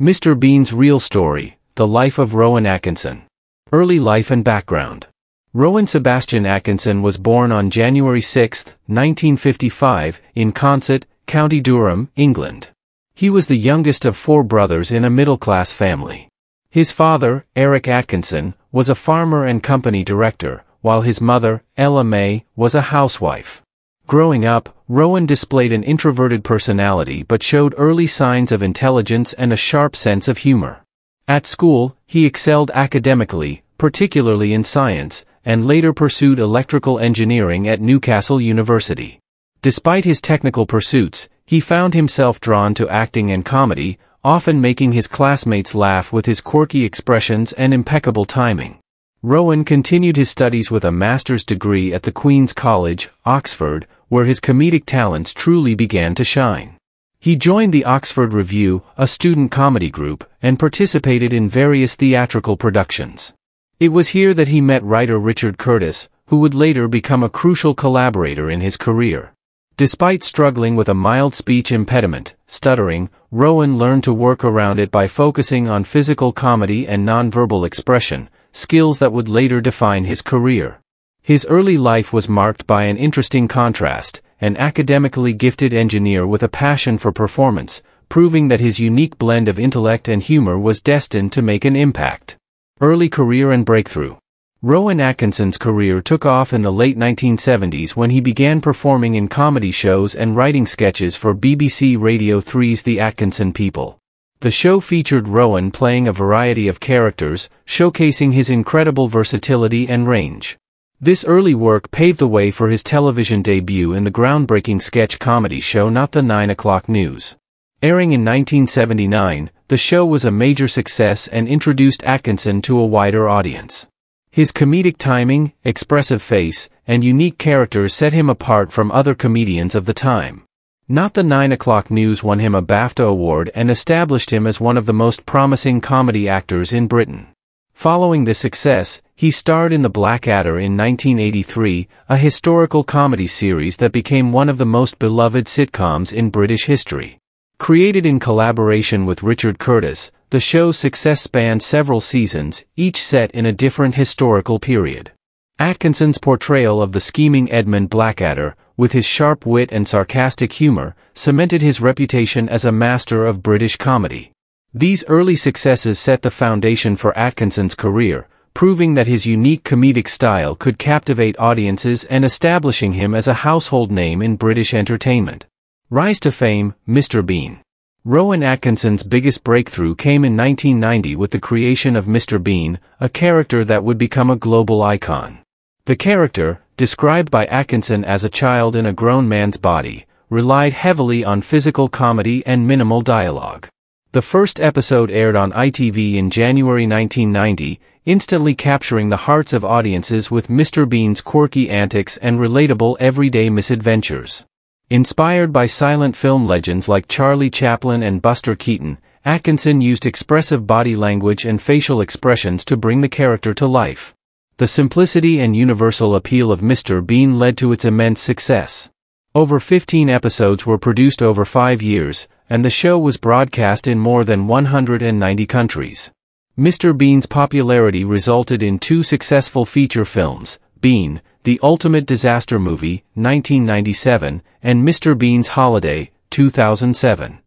Mr. Bean's Real Story, The Life of Rowan Atkinson. Early life and background. Rowan Sebastian Atkinson was born on January 6, 1955, in Consett, County Durham, England. He was the youngest of 4 brothers in a middle-class family. His father, Eric Atkinson, was a farmer and company director, while his mother, Ella May, was a housewife. Growing up, Rowan displayed an introverted personality but showed early signs of intelligence and a sharp sense of humor. At school, he excelled academically, particularly in science, and later pursued electrical engineering at Newcastle University. Despite his technical pursuits, he found himself drawn to acting and comedy, often making his classmates laugh with his quirky expressions and impeccable timing. Rowan continued his studies with a master's degree at the Queen's College, Oxford, where his comedic talents truly began to shine. He joined the Oxford Revue, a student comedy group, and participated in various theatrical productions. It was here that he met writer Richard Curtis, who would later become a crucial collaborator in his career. Despite struggling with a mild speech impediment, stuttering, Rowan learned to work around it by focusing on physical comedy and nonverbal expression, skills that would later define his career. His early life was marked by an interesting contrast, an academically gifted engineer with a passion for performance, proving that his unique blend of intellect and humor was destined to make an impact. Early career and breakthrough. Rowan Atkinson's career took off in the late 1970s when he began performing in comedy shows and writing sketches for BBC Radio 3's The Atkinson People. The show featured Rowan playing a variety of characters, showcasing his incredible versatility and range. This early work paved the way for his television debut in the groundbreaking sketch comedy show Not the 9 O'Clock News. Airing in 1979, the show was a major success and introduced Atkinson to a wider audience. His comedic timing, expressive face, and unique characters set him apart from other comedians of the time. Not the 9 O'Clock News won him a BAFTA award and established him as one of the most promising comedy actors in Britain. Following this success, he starred in The Blackadder in 1983, a historical comedy series that became one of the most beloved sitcoms in British history. Created in collaboration with Richard Curtis, the show's success spanned several seasons, each set in a different historical period. Atkinson's portrayal of the scheming Edmund Blackadder, with his sharp wit and sarcastic humor, cemented his reputation as a master of British comedy. These early successes set the foundation for Atkinson's career, proving that his unique comedic style could captivate audiences and establishing him as a household name in British entertainment. Rise to fame, Mr. Bean. Rowan Atkinson's biggest breakthrough came in 1990 with the creation of Mr. Bean, a character that would become a global icon. The character, described by Atkinson as a child in a grown man's body, relied heavily on physical comedy and minimal dialogue. The first episode aired on ITV in January 1990, instantly capturing the hearts of audiences with Mr. Bean's quirky antics and relatable everyday misadventures. Inspired by silent film legends like Charlie Chaplin and Buster Keaton, Atkinson used expressive body language and facial expressions to bring the character to life. The simplicity and universal appeal of Mr. Bean led to its immense success. Over 15 episodes were produced over 5 years, and the show was broadcast in more than 190 countries. Mr. Bean's popularity resulted in 2 successful feature films, Bean, The Ultimate Disaster Movie, 1997, and Mr. Bean's Holiday, 2007.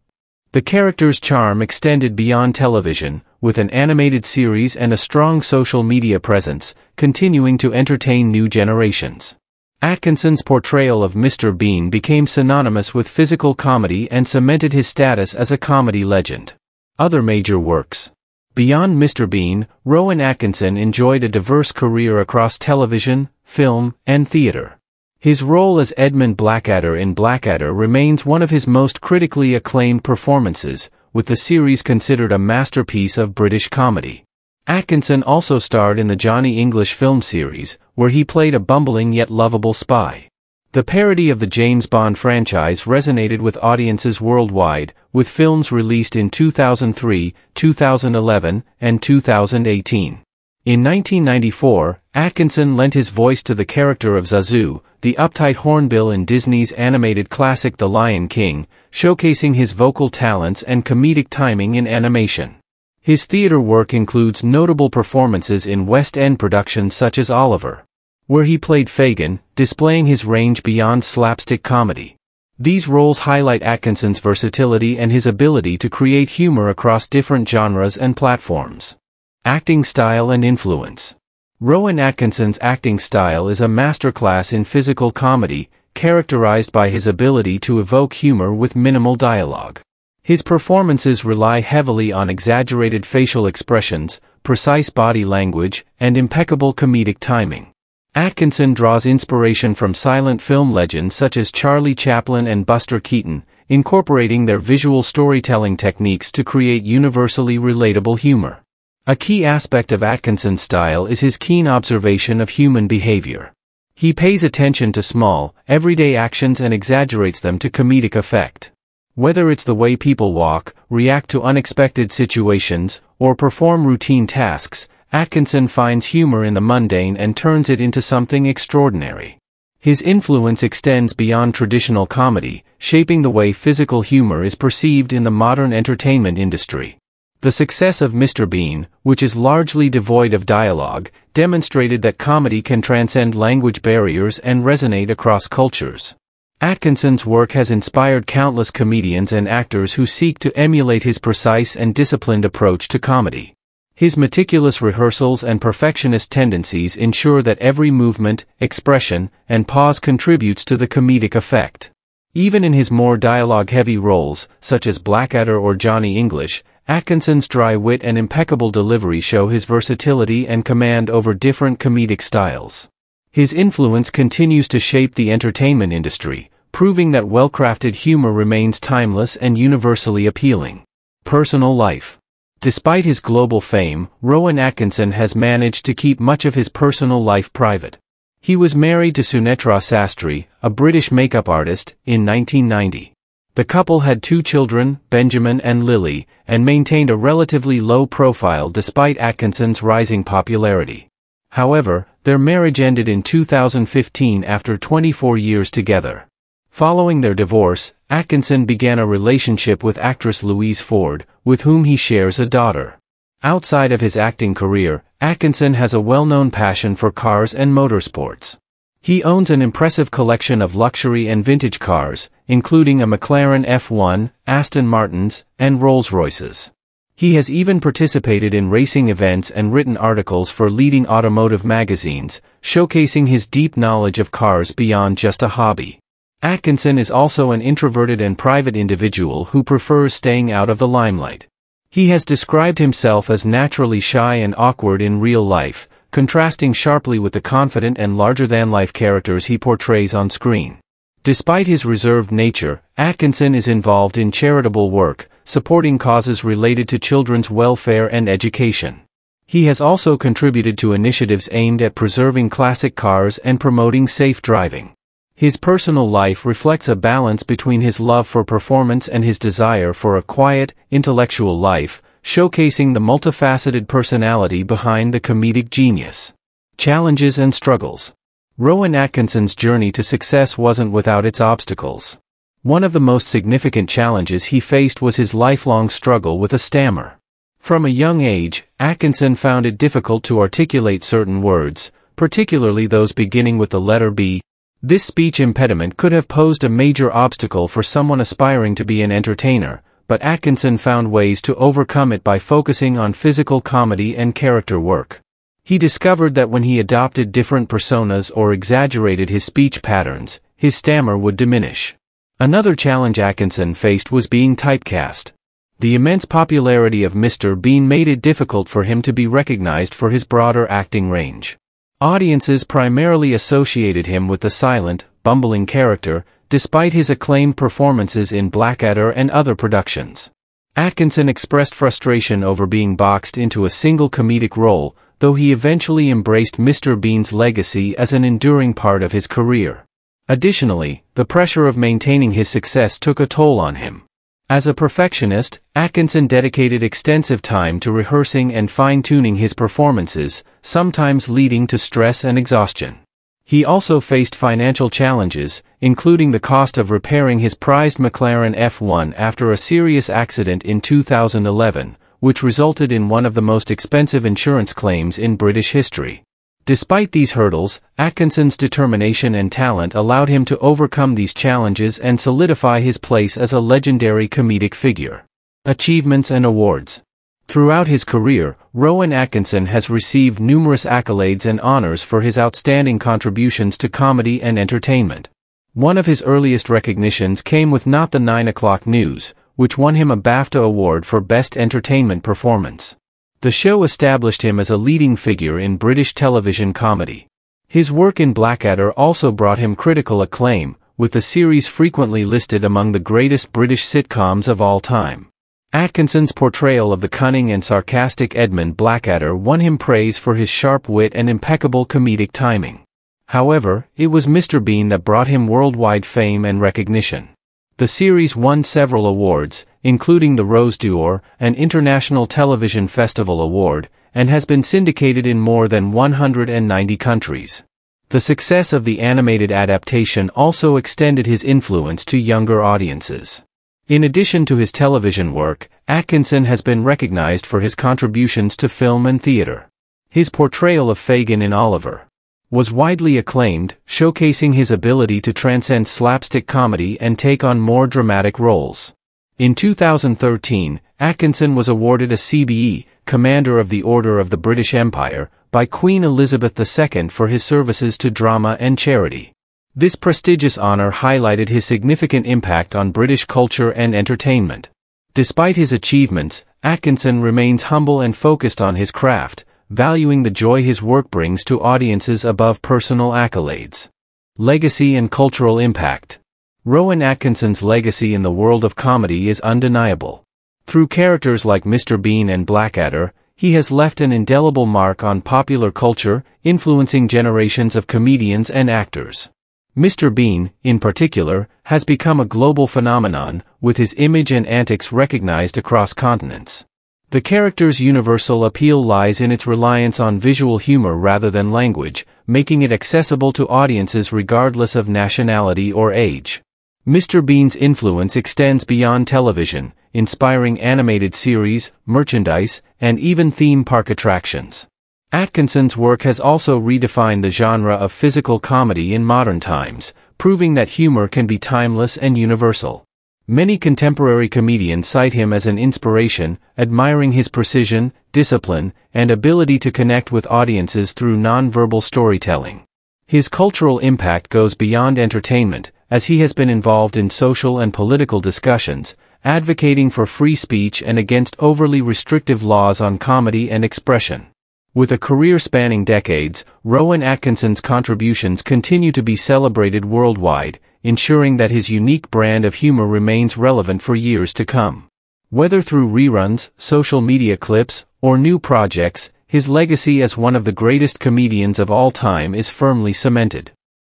The character's charm extended beyond television, with an animated series and a strong social media presence, continuing to entertain new generations. Atkinson's portrayal of Mr. Bean became synonymous with physical comedy and cemented his status as a comedy legend. Other major works. Beyond Mr. Bean, Rowan Atkinson enjoyed a diverse career across television, film, and theater. His role as Edmund Blackadder in Blackadder remains one of his most critically acclaimed performances, with the series considered a masterpiece of British comedy. Atkinson also starred in the Johnny English film series, where he played a bumbling yet lovable spy. The parody of the James Bond franchise resonated with audiences worldwide, with films released in 2003, 2011, and 2018. In 1994, Atkinson lent his voice to the character of Zazu, the uptight hornbill in Disney's animated classic The Lion King, showcasing his vocal talents and comedic timing in animation. His theater work includes notable performances in West End productions such as Oliver, where he played Fagin, displaying his range beyond slapstick comedy. These roles highlight Atkinson's versatility and his ability to create humor across different genres and platforms. Acting style and influence. Rowan Atkinson's acting style is a masterclass in physical comedy, characterized by his ability to evoke humor with minimal dialogue. His performances rely heavily on exaggerated facial expressions, precise body language, and impeccable comedic timing. Atkinson draws inspiration from silent film legends such as Charlie Chaplin and Buster Keaton, incorporating their visual storytelling techniques to create universally relatable humor. A key aspect of Atkinson's style is his keen observation of human behavior. He pays attention to small, everyday actions and exaggerates them to comedic effect. Whether it's the way people walk, react to unexpected situations, or perform routine tasks, Atkinson finds humor in the mundane and turns it into something extraordinary. His influence extends beyond traditional comedy, shaping the way physical humor is perceived in the modern entertainment industry. The success of Mr. Bean, which is largely devoid of dialogue, demonstrated that comedy can transcend language barriers and resonate across cultures. Atkinson's work has inspired countless comedians and actors who seek to emulate his precise and disciplined approach to comedy. His meticulous rehearsals and perfectionist tendencies ensure that every movement, expression, and pause contributes to the comedic effect. Even in his more dialogue-heavy roles, such as Blackadder or Johnny English, Atkinson's dry wit and impeccable delivery show his versatility and command over different comedic styles. His influence continues to shape the entertainment industry, proving that well-crafted humor remains timeless and universally appealing. Personal life. Despite his global fame, Rowan Atkinson has managed to keep much of his personal life private. He was married to Sunetra Sastry, a British makeup artist, in 1990. The couple had 2 children, Benjamin and Lily, and maintained a relatively low profile despite Atkinson's rising popularity. However, their marriage ended in 2015 after 24 years together. Following their divorce, Atkinson began a relationship with actress Louise Ford, with whom he shares a daughter. Outside of his acting career, Atkinson has a well-known passion for cars and motorsports. He owns an impressive collection of luxury and vintage cars, including a McLaren F1, Aston Martins, and Rolls-Royces. He has even participated in racing events and written articles for leading automotive magazines, showcasing his deep knowledge of cars beyond just a hobby. Atkinson is also an introverted and private individual who prefers staying out of the limelight. He has described himself as naturally shy and awkward in real life, contrasting sharply with the confident and larger-than-life characters he portrays on screen. Despite his reserved nature, Atkinson is involved in charitable work, supporting causes related to children's welfare and education. He has also contributed to initiatives aimed at preserving classic cars and promoting safe driving. His personal life reflects a balance between his love for performance and his desire for a quiet, intellectual life, showcasing the multifaceted personality behind the comedic genius. Challenges and struggles. Rowan Atkinson's journey to success wasn't without its obstacles. One of the most significant challenges he faced was his lifelong struggle with a stammer. From a young age, Atkinson found it difficult to articulate certain words, particularly those beginning with the letter B. This speech impediment could have posed a major obstacle for someone aspiring to be an entertainer, but Atkinson found ways to overcome it by focusing on physical comedy and character work. He discovered that when he adopted different personas or exaggerated his speech patterns, his stammer would diminish. Another challenge Atkinson faced was being typecast. The immense popularity of Mr. Bean made it difficult for him to be recognized for his broader acting range. Audiences primarily associated him with the silent, bumbling character, despite his acclaimed performances in Blackadder and other productions. Atkinson expressed frustration over being boxed into a single comedic role, though he eventually embraced Mr. Bean's legacy as an enduring part of his career. Additionally, the pressure of maintaining his success took a toll on him. As a perfectionist, Atkinson dedicated extensive time to rehearsing and fine-tuning his performances, sometimes leading to stress and exhaustion. He also faced financial challenges, including the cost of repairing his prized McLaren F1 after a serious accident in 2011, which resulted in one of the most expensive insurance claims in British history. Despite these hurdles, Atkinson's determination and talent allowed him to overcome these challenges and solidify his place as a legendary comedic figure. Achievements and awards. Throughout his career, Rowan Atkinson has received numerous accolades and honors for his outstanding contributions to comedy and entertainment. One of his earliest recognitions came with Not the 9 O'Clock News, which won him a BAFTA award for Best Entertainment Performance. The show established him as a leading figure in British television comedy. His work in Blackadder also brought him critical acclaim, with the series frequently listed among the greatest British sitcoms of all time. Atkinson's portrayal of the cunning and sarcastic Edmund Blackadder won him praise for his sharp wit and impeccable comedic timing. However, it was Mr. Bean that brought him worldwide fame and recognition. The series won several awards, including the Rose d'Or, an International Television Festival award, and has been syndicated in more than 190 countries. The success of the animated adaptation also extended his influence to younger audiences. In addition to his television work, Atkinson has been recognized for his contributions to film and theater. His portrayal of Fagin in Oliver was widely acclaimed, showcasing his ability to transcend slapstick comedy and take on more dramatic roles. In 2013, Atkinson was awarded a CBE, Commander of the Order of the British Empire, by Queen Elizabeth II for his services to drama and charity. This prestigious honor highlighted his significant impact on British culture and entertainment. Despite his achievements, Atkinson remains humble and focused on his craft, valuing the joy his work brings to audiences above personal accolades. Legacy and cultural impact. Rowan Atkinson's legacy in the world of comedy is undeniable. Through characters like Mr. Bean and Blackadder, he has left an indelible mark on popular culture, influencing generations of comedians and actors. Mr. Bean, in particular, has become a global phenomenon, with his image and antics recognized across continents. The character's universal appeal lies in its reliance on visual humor rather than language, making it accessible to audiences regardless of nationality or age. Mr. Bean's influence extends beyond television, inspiring animated series, merchandise, and even theme park attractions. Atkinson's work has also redefined the genre of physical comedy in modern times, proving that humor can be timeless and universal. Many contemporary comedians cite him as an inspiration, admiring his precision, discipline, and ability to connect with audiences through non-verbal storytelling. His cultural impact goes beyond entertainment, as he has been involved in social and political discussions, advocating for free speech and against overly restrictive laws on comedy and expression. With a career spanning decades, Rowan Atkinson's contributions continue to be celebrated worldwide, ensuring that his unique brand of humor remains relevant for years to come. Whether through reruns, social media clips, or new projects, his legacy as one of the greatest comedians of all time is firmly cemented.